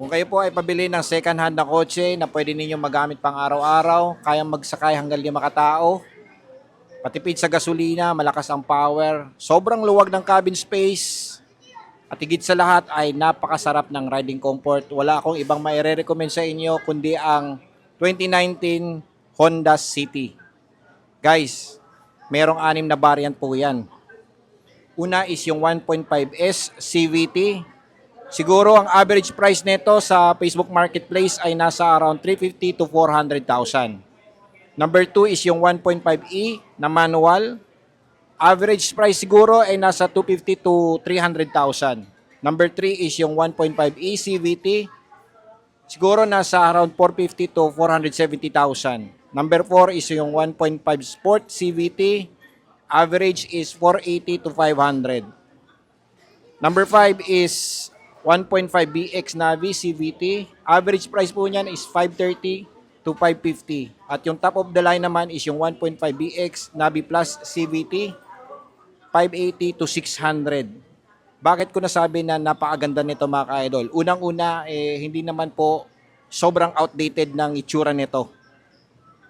Kung kayo po ay pabili ng second hand na kotse na pwede ninyong magamit pang araw-araw, kayang magsakay hanggang 5 katao, patipid sa gasolina, malakas ang power, sobrang luwag ng cabin space, at higit sa lahat ay napakasarap ng riding comfort. Wala akong ibang maire-recommend sa inyo kundi ang 2019 Honda City. Guys, merong 6 na variant po yan. Una is yung 1.5S CVT. Siguro ang average price nito sa Facebook Marketplace ay nasa around 350 to 400,000. Number 2 is yung 1.5E na manual. Average price siguro ay nasa 250 to 300,000. Number 3 is yung 1.5E CVT. Siguro nasa around 450 to 470,000. Number 4 is yung 1.5 Sport CVT. Average is 480 to 500. Number 5 is 1.5 BX Navi CVT. Average price po niyan is 530 to 550. At yung top of the line naman is yung 1.5 BX Navi Plus CVT. 580 to 600. Bakit ko nasabi na napakaganda nito mga ka-idol? Unang-una, hindi naman po sobrang outdated ng itsura nito.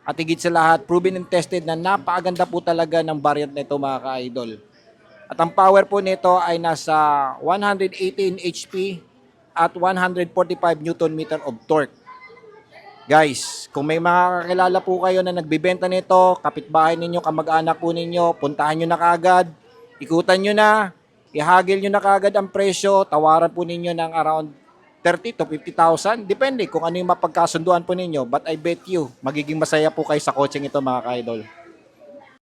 At higit sa lahat, proven and tested na napakaganda po talaga ng variant nito mga ka-idol. At ang power po nito ay nasa 118 HP at 145 Newton meter of torque. Guys, kung may mga kakilala po kayo na nagbibenta nito, kapitbahay ninyo, kamag-anak po ninyo, puntahan nyo na kaagad, ikutan nyo na, ihagil nyo na kaagad ang presyo, tawaran po ninyo ng around 30 to 50,000. Depende kung ano yung mapagkasunduan po ninyo. But I bet you, magiging masaya po kayo sa coaching ito mga ka-idol.